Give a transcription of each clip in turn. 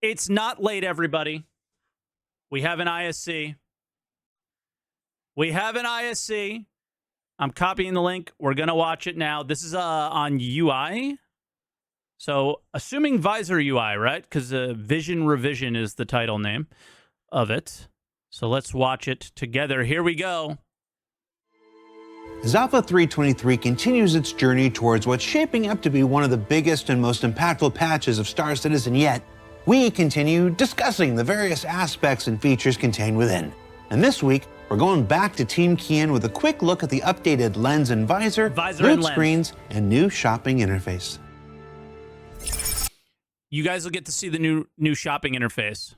It's not late, everybody. We have an ISC. We have an ISC. I'm copying the link. We're going to watch it now. This is on UI. So, assuming Visor UI, right? Because Vision Revision is the title name of it. So, let's watch it together. Here we go. As Alpha 323 continues its journey towards what's shaping up to be one of the biggest and most impactful patches of Star Citizen yet, we continue discussing the various aspects and features contained within. And this week, we're going back to Team Kian with a quick look at the updated lens and visor load screens, and new shopping interface. You guys will get to see the new shopping interface.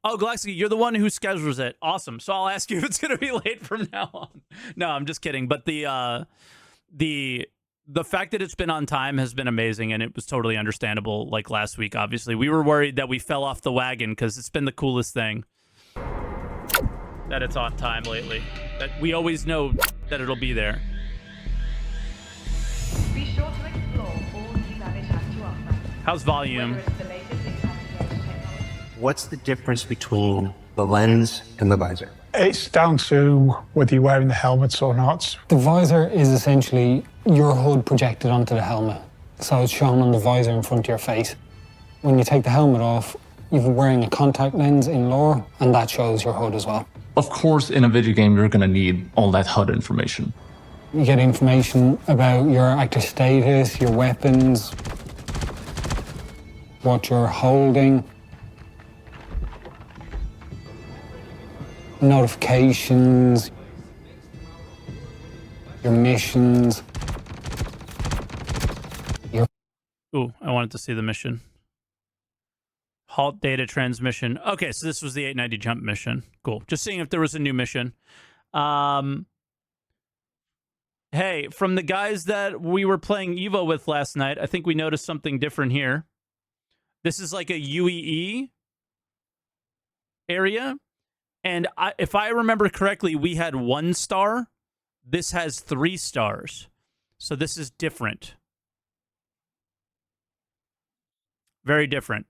Oh, Galaxy, you're the one who schedules it. Awesome. So I'll ask you if it's going to be late from now on. No, I'm just kidding. But the fact that it's been on time has been amazing, and it was totally understandable. Like last week, obviously, we were worried that we fell off the wagon because it's been the coolest thing that it's on time lately. That we always know that it'll be there. Be sure to explore all Evanet has to offer. How's volume? Whether it's the latest in cutting-edge technology. What's the difference between the lens and the visor? It's down to whether you're wearing the helmets or not. The visor is essentially your HUD projected onto the helmet. So it's shown on the visor in front of your face. When you take the helmet off, you're wearing a contact lens in lower, and that shows your HUD as well. Of course, in a video game, you're going to need all that HUD information. You get information about your active status, your weapons, what you're holding, notifications, your missions. Ooh, I wanted to see the mission. Halt data transmission. Okay, so this was the 890 jump mission. Cool. Just seeing if there was a new mission. Hey, from the guys that we were playing Evo with last night, I think we noticed something different here. This is like a UEE area. And if I remember correctly, we had 1 star. This has 3 stars. So this is different. Very different.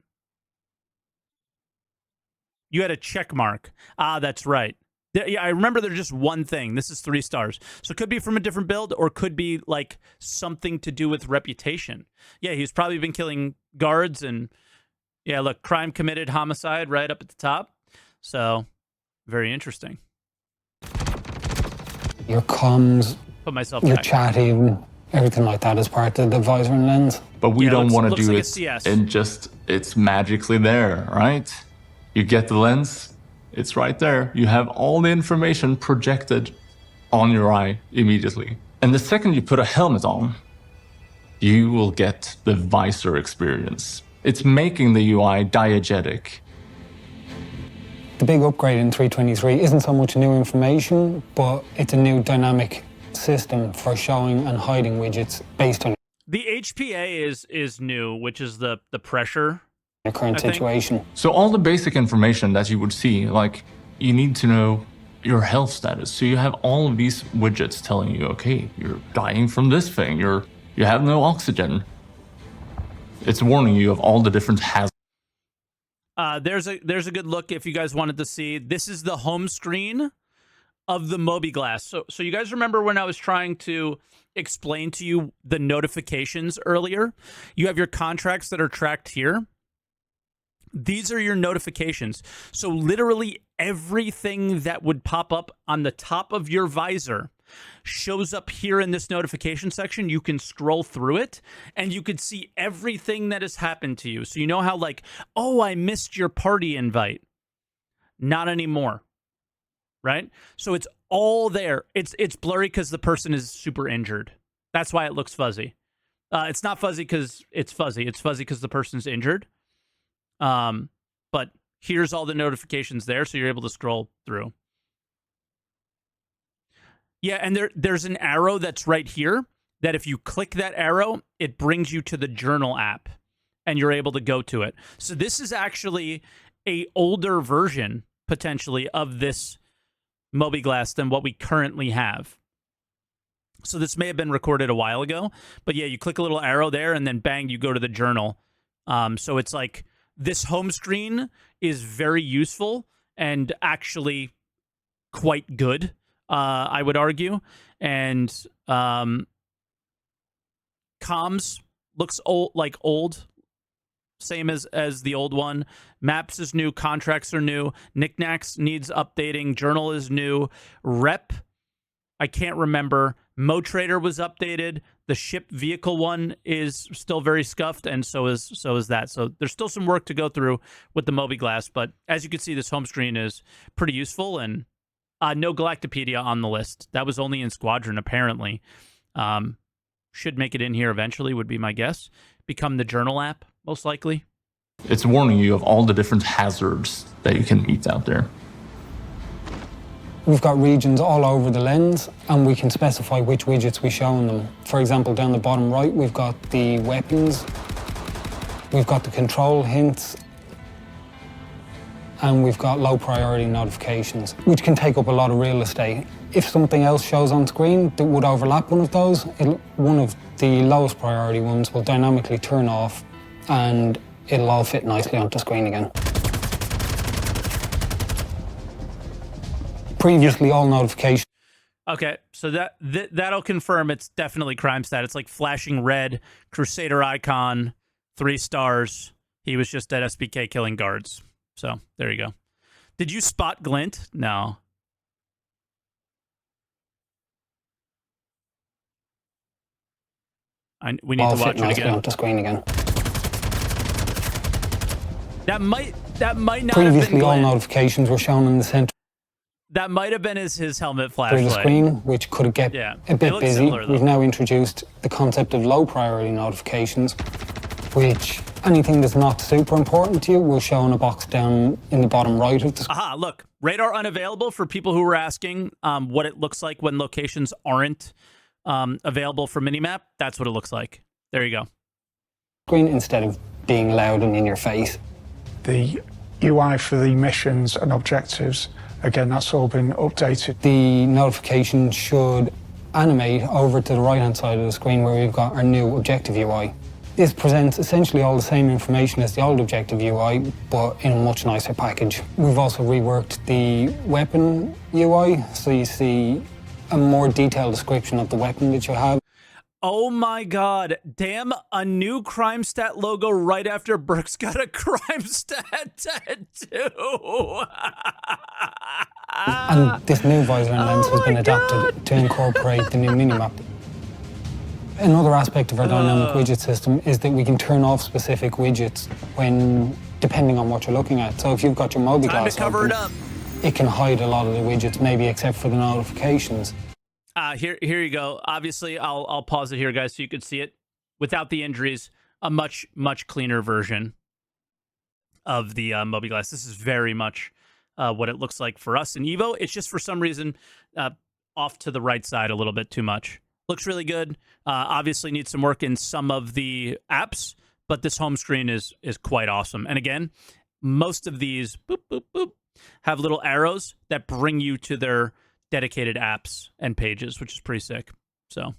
You had a check mark. Ah, that's right. Yeah, I remember there's just one thing. This is 3 stars. So it could be from a different build or could be like something to do with reputation. Yeah, he's probably been killing guards and yeah, look, crime committed, homicide right up at the top. So very interesting. Your comms, Put myself your back. chat even, everything like that is part of the visor and lens. But we don't want to do like it and just, it's magically there, right? You get the lens, it's right there. You have all the information projected on your eye immediately. And the second you put a helmet on, you will get the visor experience. It's making the UI diegetic. The big upgrade in 323 isn't so much new information, but it's a new dynamic system for showing and hiding widgets based on The HPA is new, which is the pressure. your current situation. So all the basic information that you would see, like you need to know your health status. So you have all of these widgets telling you, okay, you're dying from this thing, you have no oxygen. It's warning you of all the different hazards. There's a good look if you guys wanted to see. This is the home screen of the Mobi-Glass. So you guys remember when I was trying to explain to you the notifications earlier? You have your contracts that are tracked here. These are your notifications. So literally everything that would pop up on the top of your visor shows up here in this notification section. You can scroll through it and you can see everything that has happened to you. So you know how like, oh, I missed your party invite. Not anymore. Right? So it's all there. It's blurry because the person is super injured. That's why it looks fuzzy. It's not fuzzy because it's fuzzy. It's fuzzy because the person's injured. But here's all the notifications there, so you're able to scroll through. Yeah, and there's an arrow that's right here that if you click that arrow, it brings you to the journal app, and you're able to go to it. So this is actually a older version, potentially, of this Mobi-Glass than what we currently have. So this may have been recorded a while ago, but yeah, you click a little arrow there and then bang, you go to the journal. So it's like this home screen is very useful and actually quite good, I would argue. And comms looks old, same as the old one. Maps is new, contracts are new, knickknacks needs updating, journal is new, rep, I can't remember. MoTrader was updated. The ship vehicle one is still very scuffed, and so is that. So there's still some work to go through with the mobiGlas, but as you can see, this home screen is pretty useful. And no Galactopedia on the list. That was only in Squadron, apparently. Should make it in here eventually, would be my guess. Become the journal app, most likely. It's warning you of all the different hazards that you can meet out there. We've got regions all over the lens, and we can specify which widgets we show in them. For example, down the bottom right, we've got the weapons, we've got the control hints, and we've got low priority notifications, which can take up a lot of real estate. If something else shows on screen that would overlap one of those, one of the lowest priority ones will dynamically turn off, and it'll all fit nicely onto screen again. Previously, all notifications. Okay, so that'll confirm it's definitely crime stat. It's like flashing red, Crusader icon, 3 stars. He was just at SBK killing guards. So there you go. Did you spot Glint? No. We need to watch it again. Onto screen again. That might not Previously, have been all Glint. notifications were shown in the center That might have been his helmet of the flashlight. screen, which could get Yeah. a They bit look busy. similar, though. We've now introduced the concept of low priority notifications, which anything that's not super important to you will show in a box down in the bottom right of the screen. Aha, look. Radar unavailable for people who were asking what it looks like when locations aren't available for minimap. That's what it looks like. There you go. Screen instead of being loud and in your face. The UI for the missions and objectives, again, that's all been updated. The notification should animate over to the right-hand side of the screen where we've got our new objective UI. This presents essentially all the same information as the old objective UI, but in a much nicer package. We've also reworked the weapon UI, so you see a more detailed description of the weapon that you have. Oh my god. Damn, a new crime stat logo right after Brooks got a crime stat tattoo. And this new visor and lens has been adapted to incorporate the new minimap. Another aspect of our dynamic widget system is that we can turn off specific widgets depending on what you're looking at. So if you've got your mobiGlas Time to cover open, it up. it can hide a lot of the widgets, maybe except for the notifications. Here you go. Obviously, I'll pause it here, guys, so you could see it without the injuries. A much cleaner version of the mobiGlas. This is very much what it looks like for us in Evo. It's just for some reason off to the right side a little bit too much. Looks really good. Obviously needs some work in some of the apps, but this home screen is quite awesome. And again, most of these boop, boop, boop, have little arrows that bring you to their dedicated apps and pages, which is pretty sick. So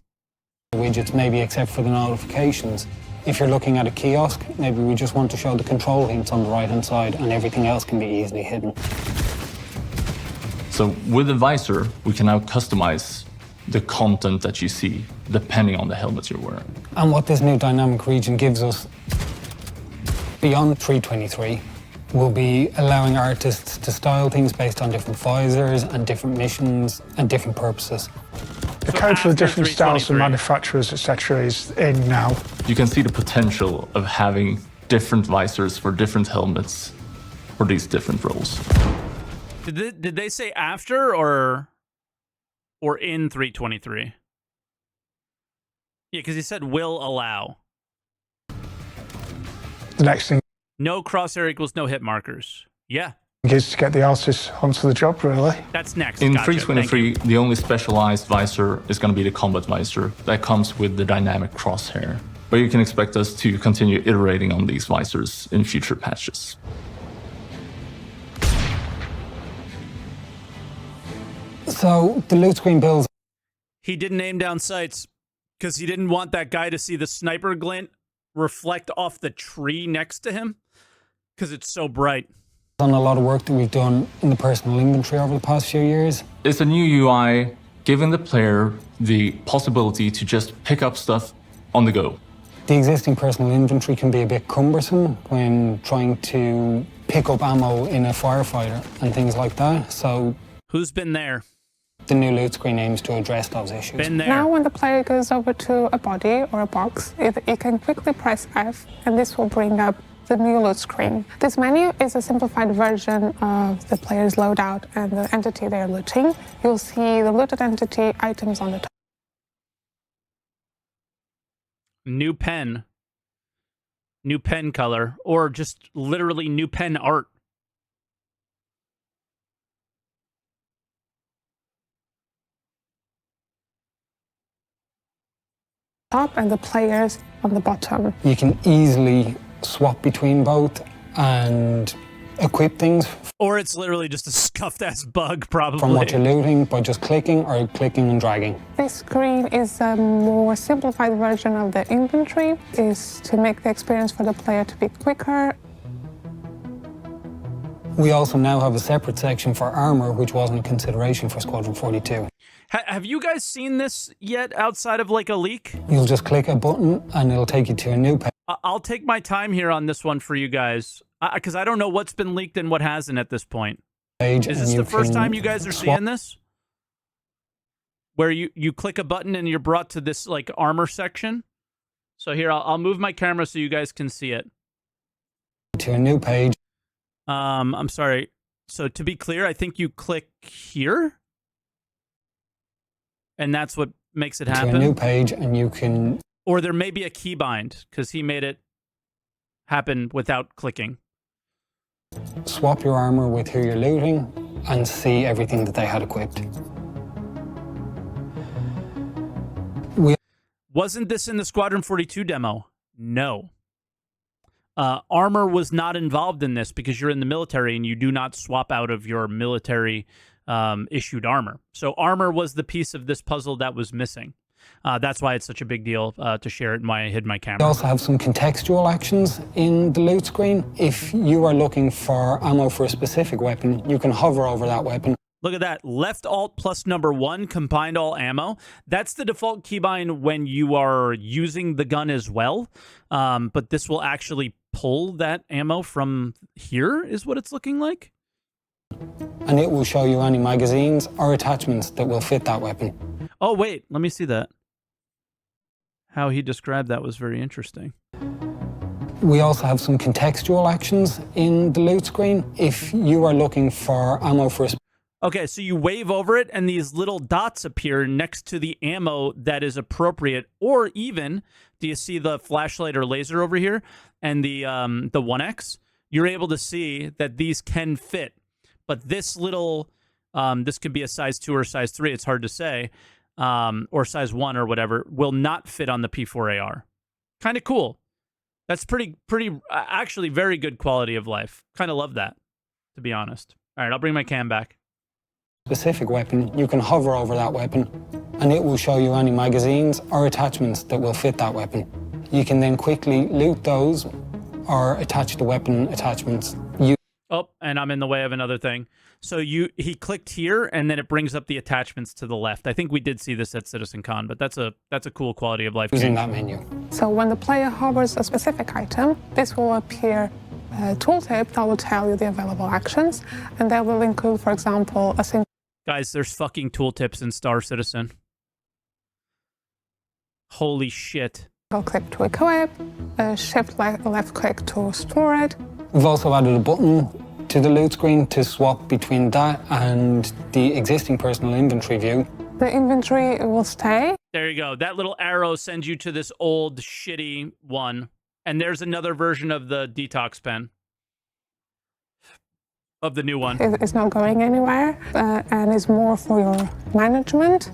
Widgets, maybe except for the notifications. If you're looking at a kiosk, maybe we just want to show the control hints on the right-hand side and everything else can be easily hidden. So with the visor, we can now customize the content that you see depending on the helmet you're wearing. And what this new dynamic region gives us beyond 323 will be allowing artists to style things based on different visors and different missions and different purposes. The code for the after different styles 323. and manufacturers, etc., is in now. You can see the potential of having different visors for different helmets for these different roles. did they say after or in 323? Yeah, because he said will allow. The next thing No crosshair equals no hit markers. Yeah, is to get the artists onto the job, really. that's next. In Gotcha. Thank you. 323, the only specialized visor is going to be the combat visor that comes with the dynamic crosshair. But you can expect us to continue iterating on these visors in future patches. So the loot screen builds He didn't aim down sights because he didn't want that guy to see the sniper glint reflect off the tree next to him because it's so bright. Done a lot of work that we've done in the personal inventory over the past few years. It's a new UI giving the player the possibility to just pick up stuff on the go. The existing personal inventory can be a bit cumbersome when trying to pick up ammo in a firefighter and things like that. So Who's been there? the new loot screen aims to address those issues. Been there. Now when the player goes over to a body or a box, it can quickly press F and this will bring up the new loot screen. This menu is a simplified version of the player's loadout and the entity they're looting. You'll see the looted entity items on the top. New pen color, or just literally new pen art. And the players on the bottom. You can easily swap between both and equip things Or it's literally just a scuffed ass bug, probably. from what you're looting by just clicking or clicking and dragging. This screen is a more simplified version of the inventory, is to make the experience for the player to be quicker. We also now have a separate section for armor, which wasn't a consideration for Squadron 42. Have you guys seen this yet outside of like a leak? You'll just click a button and it'll take you to a new I'll take my time here on this one for you guys, because I don't know what's been leaked and what hasn't at this point. page. Is and this you the first can time you guys are swap seeing this? Where you click a button and you're brought to this like armor section? So here, I'll move my camera so you guys can see it. to a new page. I'm sorry. So to be clear, I think you click here. And that's what makes it To a happen. new page, and you can Or there may be a keybind, because he made it happen without clicking. swap your armor with who you're looting and see everything that they had equipped. Wasn't this in the Squadron 42 demo? No. Armor was not involved in this because you're in the military and you do not swap out of your military issued armor. So armor was the piece of this puzzle that was missing. That's why it's such a big deal to share it and why I hid my We camera. also have some contextual actions in the loot screen. If you are looking for ammo for a specific weapon, you can hover over that weapon. Look at that. Left Alt plus number 1, combined all ammo. That's the default keybind when you are using the gun as well. But this will actually pull that ammo from here, is what it's looking like. And it will show you any magazines or attachments that will fit that weapon. Oh, wait. Let me see that. How he described that was very interesting. We also have some contextual actions in the loot screen. If you are looking for ammo for a Okay, so you wave over it, and these little dots appear next to the ammo that is appropriate. Or even, do you see the flashlight or laser over here and the 1X? You're able to see that these can fit. But this little, this could be a size 2 or size 3, it's hard to say, or size 1 or whatever, will not fit on the P4AR. Kind of cool. That's pretty, actually very good quality of life. Kind of love that, to be honest. All right, I'll bring my cam back. specific weapon, you can hover over that weapon and it will show you any magazines or attachments that will fit that weapon. You can then quickly loot those or attach the weapon attachments. Oh, and I'm in the way of another thing. So he clicked here, and then it brings up the attachments to the left. I think we did see this at CitizenCon, but that's a cool quality of life Using change. that menu. So when the player hovers a specific item, this will appear a tooltip that will tell you the available actions, and that will include, for example, a single Guys, there's fucking tooltips in Star Citizen. Holy shit. click to equip, a shift left click to store it. We've also added a button to the loot screen to swap between that and the existing personal inventory view. The inventory will stay. There you go. That little arrow sends you to this old, shitty one. And there's another version of the detox pen. Of the new one. It's not going anywhere and is more for your management.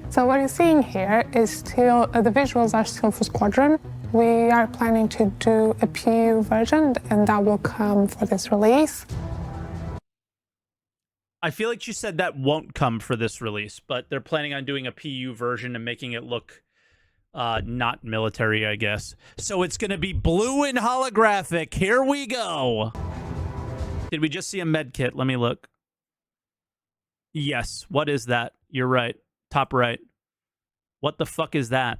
So what you're seeing here is still, the visuals are still for Squadron. We are planning to do a PU version, and that will come for this release. I feel like she said that won't come for this release, but they're planning on doing a PU version and making it look not military, I guess. So it's going to be blue and holographic. Here we go. Did we just see a med kit? Let me look. Yes. What is that? You're right. Top right. What the fuck is that?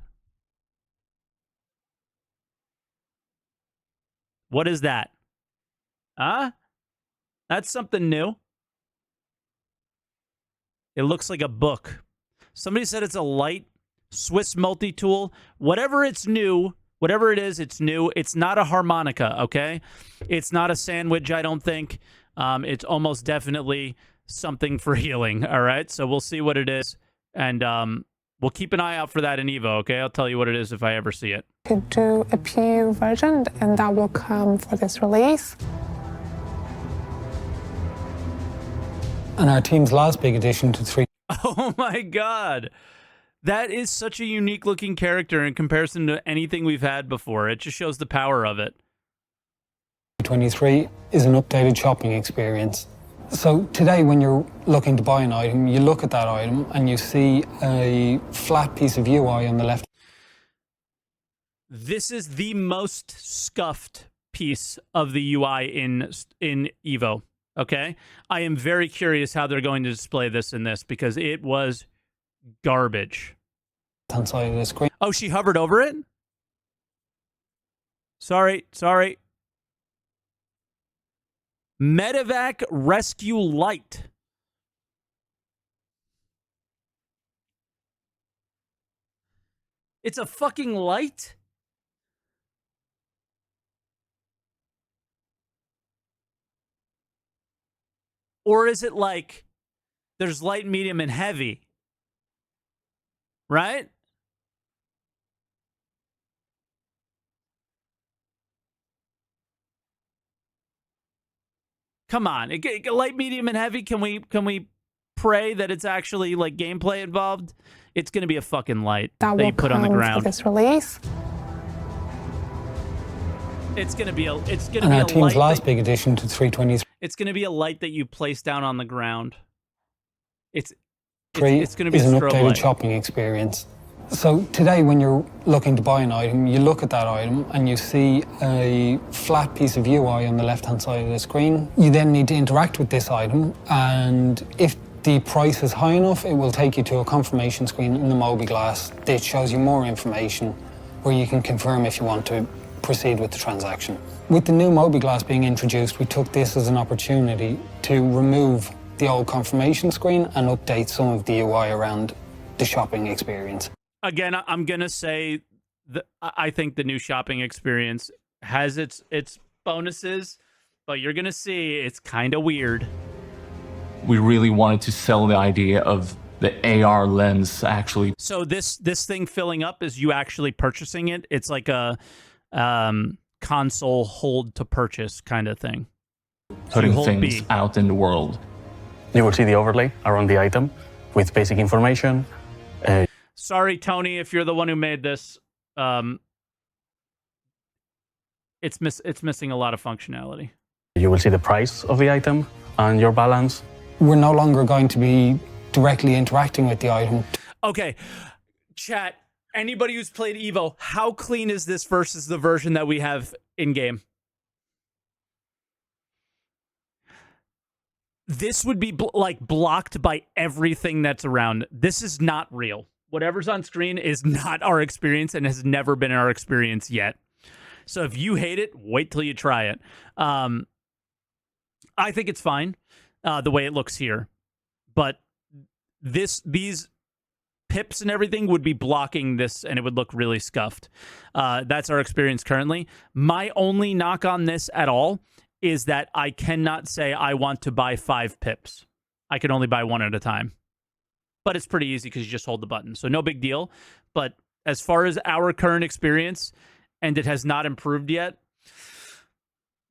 What is that? Huh? That's something new. It looks like a book. Somebody said it's a light Swiss multi-tool. Whatever it's new, whatever it is, it's new. It's not a harmonica, okay? It's not a sandwich, I don't think. It's almost definitely something for healing, all right? So we'll see what it is, and we'll keep an eye out for that in Evo, okay? I'll tell you what it is if I ever see it. Could do a PU version, and that will come for this release. And our team's last big addition to 3. Oh my god. That is such a unique looking character in comparison to anything we've had before. It just shows the power of it. 23 is an updated shopping experience. So today when you're looking to buy an item, you look at that item and you see a flat piece of UI on the left. This is the most scuffed piece of the UI in Evo, okay? I am very curious how they're going to display this in this because it was garbage. On side of the screen. Oh, she hovered over it? Sorry. Medevac Rescue Light. It's a fucking light? Or is it like there's light, medium, and heavy? Right? Come on. Light, medium, and heavy. Can we pray that it's actually like gameplay involved? It's going to be a fucking light that you put on the ground. For this release. It's going to be a and our team's last big addition to 323. It's going to be a light that you place down on the ground. It's going to be is a an strobe updated light. shopping experience. So today when you're looking to buy an item, you look at that item and you see a flat piece of UI on the left-hand side of the screen. You then need to interact with this item, and if the price is high enough, it will take you to a confirmation screen in the mobiGlass that shows you more information where you can confirm if you want to proceed with the transaction. With the new mobiGlass being introduced, we took this as an opportunity to remove the old confirmation screen and update some of the UI around the shopping experience. Again, I'm going to say that I think the new shopping experience has its bonuses, but you're going to see it's kind of weird. We really wanted to sell the idea of the AR lens actually. So this thing filling up is you actually purchasing it. It's like a console hold to purchase kind of thing. Putting hold things B. out in the world. You will see the overlay around the item with basic information. Sorry, Tony, if you're the one who made this. It's missing a lot of functionality. You will see the price of the item and your balance. We're no longer going to be directly interacting with the item. Okay, chat, anybody who's played Evo, how clean is this versus the version that we have in-game? This would be blocked by everything that's around. This is not real. Whatever's on screen is not our experience and has never been our experience yet. So if you hate it, wait till you try it. I think it's fine the way it looks here. But these pips and everything would be blocking this and it would look really scuffed. That's our experience currently. My only knock on this at all is that I cannot say I want to buy 5 pips. I can only buy one at a time. But it's pretty easy because you just hold the button. So no big deal. But as far as our current experience, and it has not improved yet,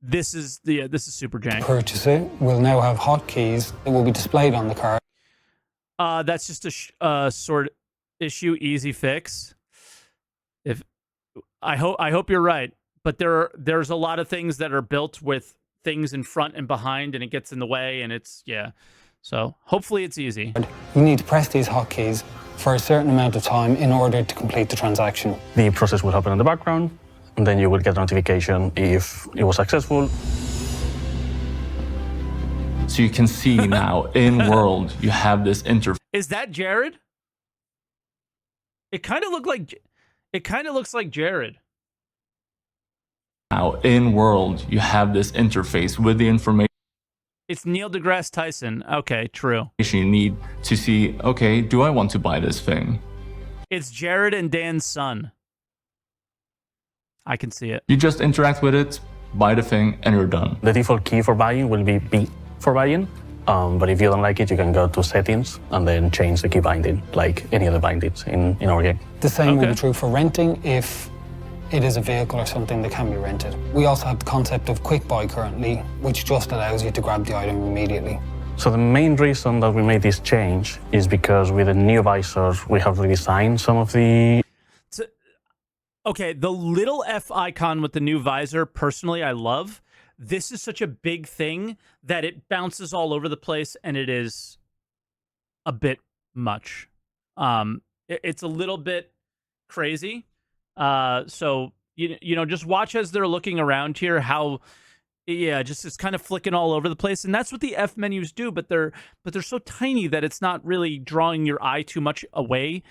this is super jank. Purchase it. We'll now have hotkeys that will be displayed on the card. That's just a sort issue, easy fix. I hope you're right. But there's a lot of things that are built with things in front and behind, and it gets in the way, and it's, yeah. So hopefully it's easy. You need to press these hotkeys for a certain amount of time in order to complete the transaction. The process will happen in the background, and then you will get a notification if it was successful. So you can see now in world, you have this interface. Is that Jared? It kind of looks like Jared. Now in world, you have this interface with the information It's Neil deGrasse Tyson. Okay, true. you need to see, okay, do I want to buy this thing? It's Jared and Dan's son. I can see it. You just interact with it, buy the thing, and you're done. The default key for buying will be B for buying. But if you don't like it, you can go to settings and then change the key binding, like any other bindings in our game. The same will Okay. be true for renting if it is a vehicle or something that can be rented. We also have the concept of quick buy currently, which just allows you to grab the item immediately. So the main reason that we made this change is because with the new visor, we have redesigned some of the... Okay, the little F icon with the new visor, personally, I love. This is such a big thing that it bounces all over the place, and it is a bit much. It's a little bit crazy. So you know, just watch as they're looking around here. How, yeah, just it's kind of flicking all over the place, and that's what the F menus do. But they're so tiny that it's not really drawing your eye too much away.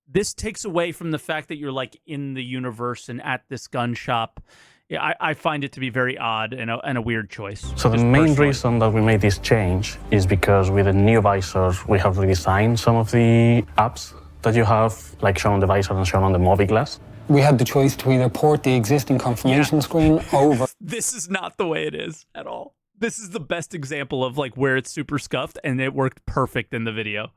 This takes away from the fact that you're like in the universe and at this gun shop. I find it to be very odd and a weird choice. So the main reason that we made this change is because with the new visor, we have redesigned some of the apps that you have, like shown on the visor and shown on the Mobi glass. We had the choice to either port the existing confirmation screen over. This is not the way it is at all. This is the best example of like where it's super scuffed, and it worked perfect in the video.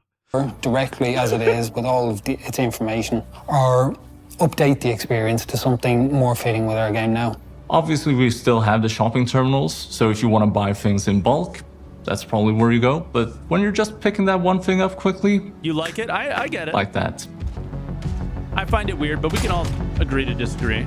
Directly as it is with all of its information, or update the experience to something more fitting with our game now. Obviously, we still have the shopping terminals, so if you want to buy things in bulk, that's probably where you go. But when you're just picking that one thing up quickly... You like it? I get it. Like that. I find it weird, but we can all agree to disagree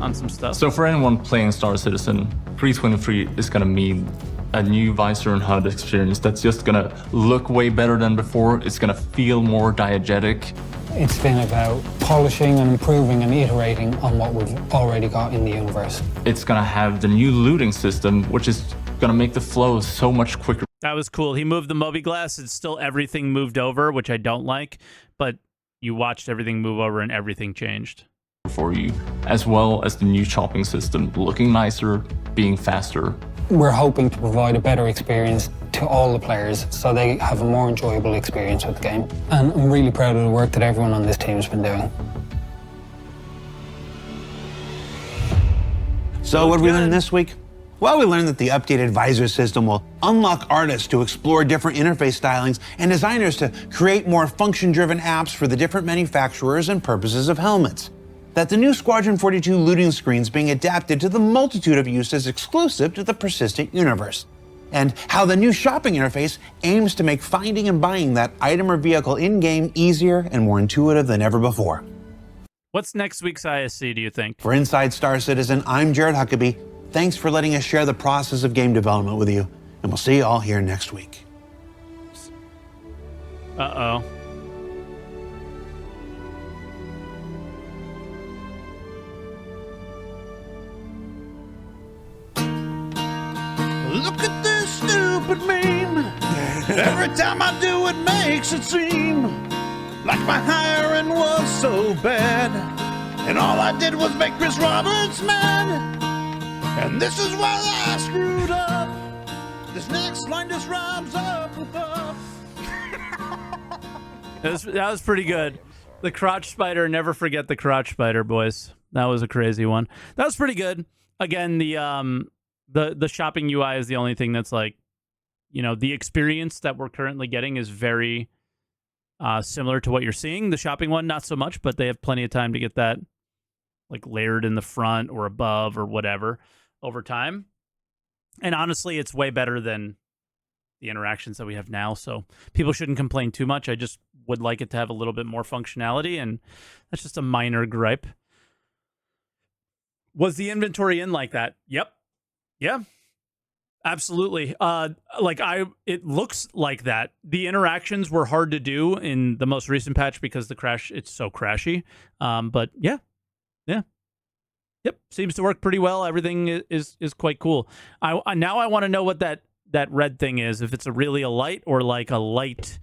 on some stuff. So for anyone playing Star Citizen, 323 is going to mean a new visor and HUD experience that's just going to look way better than before. It's going to feel more diegetic. It's been about polishing and improving and iterating on what we've already got in the universe. It's going to have the new looting system, which is going to make the flow so much quicker. That was cool. He moved the Mobi glass. It's still everything moved over, which I don't like, but you watched everything move over and everything changed. For you, as well as the new shopping system looking nicer, being faster. We're hoping to provide a better experience to all the players so they have a more enjoyable experience with the game. And I'm really proud of the work that everyone on this team has been doing. So what did we learn this week? Well, we learned that the updated visor system will unlock artists to explore different interface stylings and designers to create more function-driven apps for the different manufacturers and purposes of helmets. That the new Squadron 42 looting screens being adapted to the multitude of uses exclusive to the persistent universe. And how the new shopping interface aims to make finding and buying that item or vehicle in-game easier and more intuitive than ever before. What's next week's ISC, do you think? For Inside Star Citizen, I'm Jared Huckabee. Thanks for letting us share the process of game development with you, and we'll see you all here next week. Uh-oh. Look at this stupid meme. Every time I do it makes it seem like my hiring was so bad, and all I did was make Chris Roberts mad. And this is why I screwed up. This next line just rhymes up with up. That was pretty good. The crotch spider, never forget the crotch spider, boys. That was a crazy one. That was pretty good. Again, the shopping UI is the only thing that's like, you know, the experience that we're currently getting is very similar to what you're seeing. The shopping one, not so much, but they have plenty of time to get that like layered in the front or above or whatever over time. And honestly, it's way better than the interactions that we have now. So people shouldn't complain too much. I just would like it to have a little bit more functionality, and that's just a minor gripe. Was the inventory in like that? Yep. Yeah. Absolutely. It looks like that. The interactions were hard to do in the most recent patch because it's so crashy. But yeah. Yep, seems to work pretty well. Everything is quite cool. Now I want to know what that red thing is. If it's really a light or like a light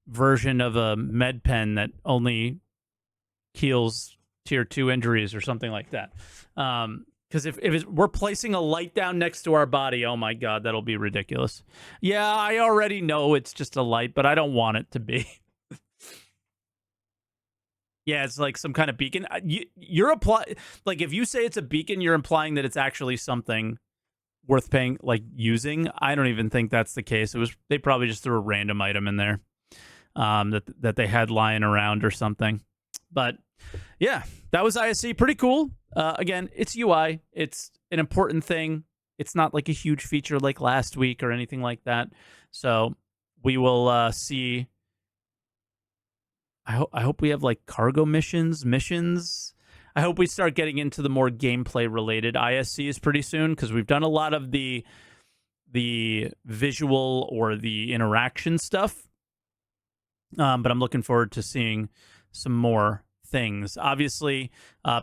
version of a med pen that only heals tier 2 injuries or something like that. Because if we're placing a light down next to our body, oh my god, that'll be ridiculous. Yeah, I already know it's just a light, but I don't want it to be. Yeah, it's like some kind of beacon. Like if you say it's a beacon, you're implying that it's actually something worth paying, like using. I don't even think that's the case. They probably just threw a random item in there that they had lying around or something. But yeah, that was ISC. Pretty cool. Again, it's UI. It's an important thing. It's not like a huge feature like last week or anything like that. So we will see. I hope we have like cargo missions. I hope we start getting into the more gameplay related ISCs pretty soon, because we've done a lot of the visual or the interaction stuff. But I'm looking forward to seeing some more things. Obviously,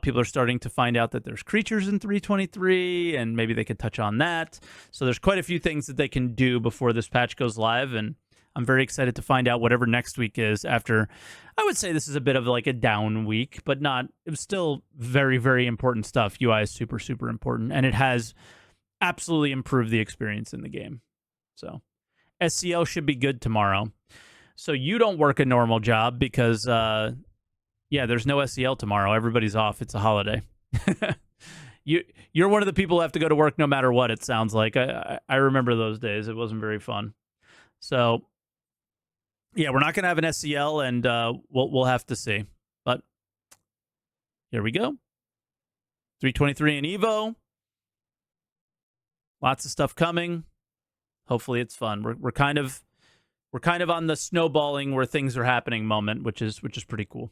people are starting to find out that there's creatures in 3.23, and maybe they could touch on that. So there's quite a few things that they can do before this patch goes live, and I'm very excited to find out whatever next week is after. I would say this is a bit of like a down week, but it was still very, very important stuff. UI is super, super important, and it has absolutely improved the experience in the game. So SCL should be good tomorrow. So you don't work a normal job because, there's no SCL tomorrow. Everybody's off. It's a holiday. You're one of the people who have to go to work no matter what, it sounds like. I remember those days. It wasn't very fun. So yeah, we're not going to have an SCL, and we'll have to see. But here we go. 3.23 in Evo. Lots of stuff coming. Hopefully it's fun. We're kind of on the snowballing where things are happening moment, which is pretty cool.